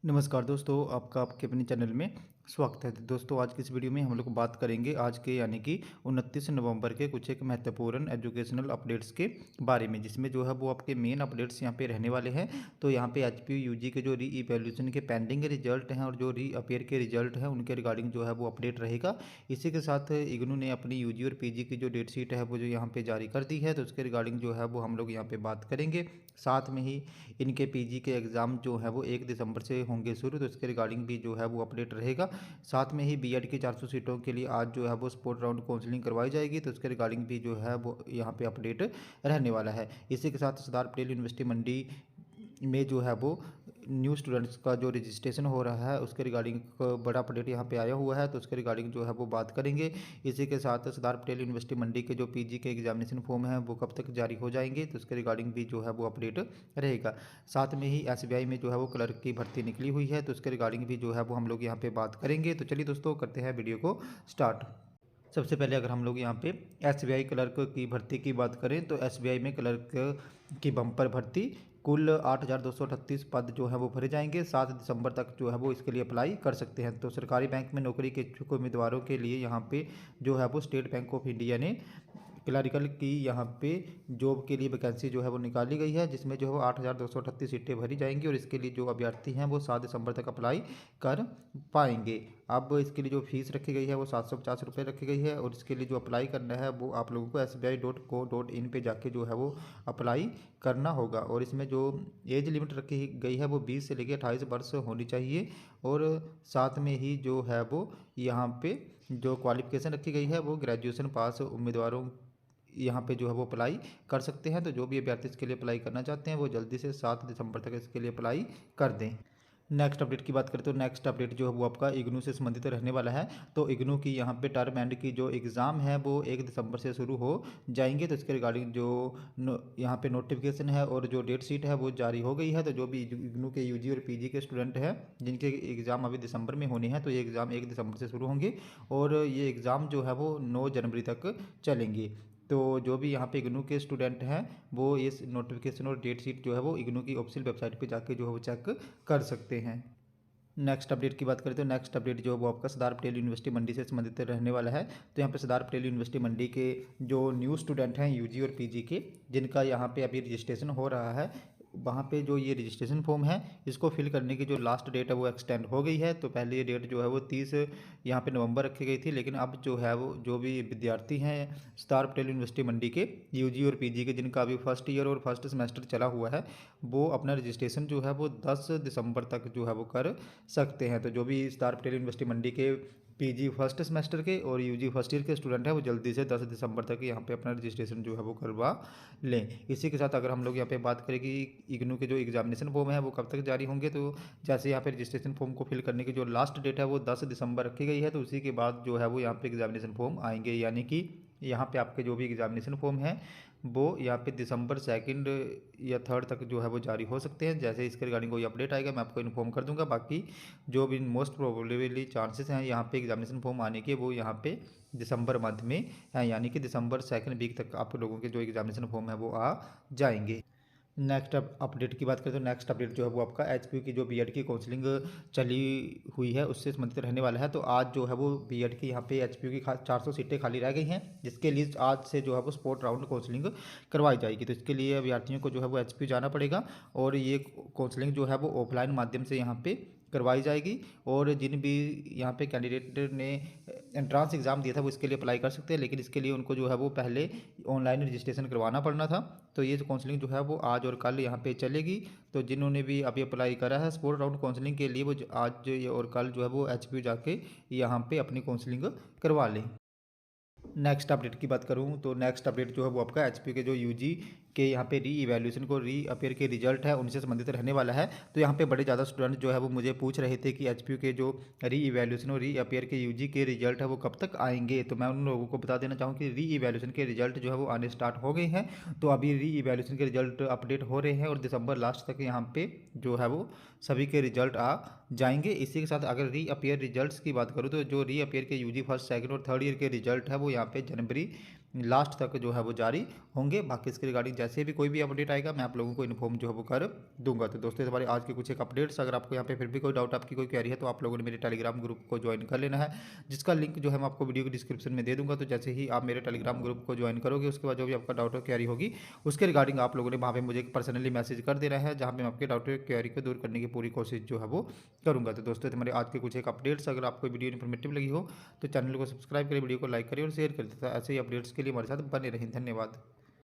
नमस्कार दोस्तों, आपका आपके अपने चैनल में स्वागत है। दोस्तों, आज की इस वीडियो में हम लोग बात करेंगे आज के यानी कि 29 नवंबर के कुछ एक महत्वपूर्ण एजुकेशनल अपडेट्स के बारे में, जिसमें जो है वो आपके मेन अपडेट्स यहाँ पे रहने वाले हैं। तो यहाँ पे एचपीयू यूजी के जो री इवैल्यूएशन के पेंडिंग रिजल्ट हैं और जो री अपीयर के रिजल्ट हैं उनके रिगार्डिंग जो है वो अपडेट रहेगा। इसी के साथ इग्नू ने अपनी यूजी और पीजी की जो डेट शीट है वो जो यहाँ पे जारी कर दी है, तो उसके रिगार्डिंग जो है वो हम लोग यहाँ पे बात करेंगे। साथ में ही इनके पीजी के एग्ज़ाम जो है वो 1 दिसंबर से होंगे शुरू, तो इसके रिगार्डिंग भी जो है वो अपडेट रहेगा। साथ में ही बीएड की 400 सीटों के लिए आज जो है वो स्पॉट राउंड काउंसलिंग करवाई जाएगी, तो उसके रिगार्डिंग भी जो है वो यहाँ पे अपडेट रहने वाला है। इसी के साथ सरदार पटेल यूनिवर्सिटी मंडी में जो है वो न्यू स्टूडेंट्स का जो रजिस्ट्रेशन हो रहा है उसके रिगार्डिंग एक बड़ा अपडेट यहाँ पे आया हुआ है, तो उसके रिगार्डिंग जो है वो बात करेंगे। इसी के साथ सरदार पटेल यूनिवर्सिटी मंडी के जो पीजी के एग्जामिनेशन फॉर्म हैं वो कब तक जारी हो जाएंगे, तो उसके रिगार्डिंग भी जो है वो अपडेट रहेगा। साथ में ही एसबीआई में जो है वो क्लर्क की भर्ती निकली हुई है, तो उसके रिगार्डिंग भी जो है वो हम लोग यहाँ पे बात करेंगे। तो चलिए दोस्तों, करते हैं वीडियो को स्टार्ट। सबसे पहले अगर हम लोग यहाँ पे एसबीआई क्लर्क की भर्ती की बात करें, तो एसबीआई में क्लर्क की बम्पर भर्ती कुल 8,238 पद जो है वो भरे जाएंगे। 7 दिसंबर तक जो है वो इसके लिए अप्लाई कर सकते हैं। तो सरकारी बैंक में नौकरी के इच्छुक उम्मीदवारों के लिए यहाँ पे जो है वो स्टेट बैंक ऑफ इंडिया ने क्लरिकल की यहाँ पे जॉब के लिए वैकेंसी जो है वो निकाली गई है, जिसमें जो है वो 8,238 सीटें भरी जाएंगी और इसके लिए जो अभ्यर्थी हैं वो 7 दिसंबर तक अप्लाई कर पाएंगे। अब इसके लिए जो फीस रखी गई है वो 750 रुपये रखी गई है और इसके लिए जो अप्लाई करना है वो आप लोगों को sbi.co.in पे जाके जो है वो अप्लाई करना होगा। और इसमें जो एज लिमिट रखी गई है वो 20 से लेकर 28 वर्ष होनी चाहिए और साथ में ही जो है वो यहाँ पे जो क्वालिफिकेशन रखी गई है वो ग्रेजुएशन पास उम्मीदवारों यहाँ पे जो है वो अप्लाई कर सकते हैं। तो जो भी अभ्यर्थी इसके लिए अप्लाई करना चाहते हैं वो जल्दी से 7 दिसंबर तक इसके लिए अप्लाई कर दें। नेक्स्ट अपडेट की बात करें तो नेक्स्ट अपडेट जो है वो आपका इग्नू से संबंधित रहने वाला है। तो इग्नू की यहाँ पे टर्म एंड की जो एग्ज़ाम है वो 1 दिसंबर से शुरू हो जाएंगे, तो इसके रिगार्डिंग जो यहाँ पे नोटिफिकेशन है और जो डेट शीट है वो जारी हो गई है। तो जो भी इग्नू के यूजी और पीजी के स्टूडेंट हैं जिनके एग्ज़ाम अभी दिसंबर में होने हैं, तो ये एग्ज़ाम 1 दिसंबर से शुरू होंगे और ये एग्ज़ाम जो है वो 9 जनवरी तक चलेंगे। तो जो भी यहाँ पे इग्नू के स्टूडेंट हैं वो इस नोटिफिकेशन और डेट शीट जो है वो इग्नू की ऑफिशियल वेबसाइट पे जाके जो है वो चेक कर सकते हैं। नेक्स्ट अपडेट की बात करें तो नेक्स्ट अपडेट जो है वो आपका सरदार पटेल यूनिवर्सिटी मंडी से संबंधित रहने वाला है। तो यहाँ पे सरदार पटेल यूनिवर्सिटी मंडी के जो न्यू स्टूडेंट हैं यूजी और पीजी के, जिनका यहाँ पे अभी रजिस्ट्रेशन हो रहा है, वहाँ पे जो ये रजिस्ट्रेशन फॉर्म है इसको फिल करने की जो लास्ट डेट है वो एक्सटेंड हो गई है। तो पहले ये डेट जो है वो 30 यहाँ पे नवंबर रखी गई थी, लेकिन अब जो है वो जो भी विद्यार्थी हैं सरदार पटेल यूनिवर्सिटी मंडी के यूजी और पीजी के, जिनका अभी फर्स्ट ईयर और फर्स्ट सेमेस्टर चला हुआ है, वो अपना रजिस्ट्रेशन जो है वो 10 दिसंबर तक जो है वो कर सकते हैं। तो जो भी सरदार पटेल यूनिवर्सिटी मंडी के पीजी फर्स्ट सेमेस्टर के और यूजी फर्स्ट ईयर के स्टूडेंट हैं वो जल्दी से 10 दिसंबर तक यहाँ पे अपना रजिस्ट्रेशन जो है वो करवा लें। इसी के साथ अगर हम लोग यहाँ पे बात करें कि इग्नू के जो एग्जामिनेशन फॉर्म है वो कब तक जारी होंगे, तो जैसे यहाँ पे रजिस्ट्रेशन फॉर्म को फिल करने की जो लास्ट डेट है वो 10 दिसंबर रखी गई है, तो उसी के बाद जो है वो यहाँ पे एग्जामिनेशन फॉर्म आएंगे। यानी कि यहाँ पे आपके जो भी एग्जामिनेशन फॉर्म है वो यहाँ पे दिसंबर 2 या 3 तक जो है वो जारी हो सकते हैं। जैसे इसके रिगार्डिंग कोई अपडेट आएगा मैं आपको इन्फॉर्म कर दूंगा। बाकी जो भी मोस्ट प्रोबेबली चांसेस हैं यहाँ पे एग्जामिनेशन फॉर्म आने के वो यहाँ पे दिसंबर मंथ में हैं, यानी कि दिसंबर 2 वीक तक आप लोगों के जो एग्जामिनेशन फॉर्म है वो आ जाएंगे। नेक्स्ट अपडेट की बात करें तो नेक्स्ट अपडेट जो है वो आपका एचपीयू की जो बीएड की काउंसलिंग चली हुई है उससे संबंधित रहने वाला है। तो आज जो है वो बीएड की यहाँ पे एचपीयू की 400 सीटें खाली रह गई हैं, जिसके लिए आज से जो है वो स्पॉट राउंड काउंसलिंग करवाई जाएगी। तो इसके लिए अभ्यर्थियों को जो है वो एचपीयू जाना पड़ेगा और ये काउंसलिंग जो है वो ऑफलाइन माध्यम से यहाँ पे करवाई जाएगी। और जिन भी यहाँ पे कैंडिडेट ने एंट्रांस एग्ज़ाम दिया था वो इसके लिए अप्लाई कर सकते हैं, लेकिन इसके लिए उनको जो है वो पहले ऑनलाइन रजिस्ट्रेशन करवाना पड़ना था। तो ये जो काउंसलिंग जो है वो आज और कल यहाँ पे चलेगी। तो जिन्होंने भी अभी अप्लाई करा है स्पॉट राउंड काउंसलिंग के लिए वो आज और कल जो है वो एचपीयू जाके यहाँ पे अपनी काउंसलिंग करवा लें। नेक्स्ट अपडेट की बात करूँ तो नेक्स्ट अपडेट जो है वो आपका एचपीयू के जो यूजी के यहाँ पे री इवैल्यूएशन को री अपीयर के रिजल्ट है उनसे संबंधित रहने वाला है। तो यहाँ पे बड़े ज़्यादा स्टूडेंट जो है वो मुझे पूछ रहे थे कि एचपीयू के जो री इवैल्यूएशन और री अपीयर के यूजी के रिजल्ट है वो कब तक आएंगे। तो मैं उन लोगों को बता देना चाहूँ कि री इवैल्यूएशन के रिजल्ट जो है वो आने स्टार्ट हो गए हैं। तो अभी री इवैल्यूएशन के रिजल्ट अपडेट हो रहे हैं और दिसंबर लास्ट तक यहाँ पे जो है वो सभी के रिजल्ट आ जाएंगे। इसी के साथ अगर री अपीयर रिजल्ट्स की बात करूँ तो जो री अपीयर के यूजी फर्स्ट सेकंड और थर्ड ईयर के रिजल्ट है वो यहाँ पे जनवरी लास्ट तक जो है वो जारी होंगे। बाकी इसके रिगार्डिंग जैसे भी कोई भी अपडेट आएगा मैं आप लोगों को इन्फॉर्म जो है वो कर दूंगा। तो दोस्तों हमारे आज के कुछ एक अपडेट्स, अगर आपको यहाँ पे फिर भी कोई डाउट, आपकी कोई क्वेरी है, तो आप लोगों ने मेरे टेलीग्राम ग्रुप को ज्वाइन कर लेना है, जिसका लिंक जो है मैं आपको वीडियो के डिस्क्रिप्शन में दे दूंगा। तो जैसे ही आप मेरे टेलीग्राम ग्रुप को ज्वाइन करोगे, उसके बाद जो भी आपका डाउट और क्वेरी होगी उसके रिगार्डिंग आप लोगों ने वहाँ पे मुझे पर्सनली मैसेज कर देना है, जहाँ पे मैं आपके डाउट और क्वेरी को दूर करने की पूरी कोशिश जो है वो करूँगा। तो दोस्तों हमारे आज के कुछ एक अपडेट्स, अगर आपको वीडियो इन्फॉर्मेटिव लगी हो तो चैनल को सब्सक्राइब करें, वीडियो को लाइक करें और शेयर करें तथा ऐसे ही अपडेट्स के लिए हमारे साथ बने रहें। धन्यवाद।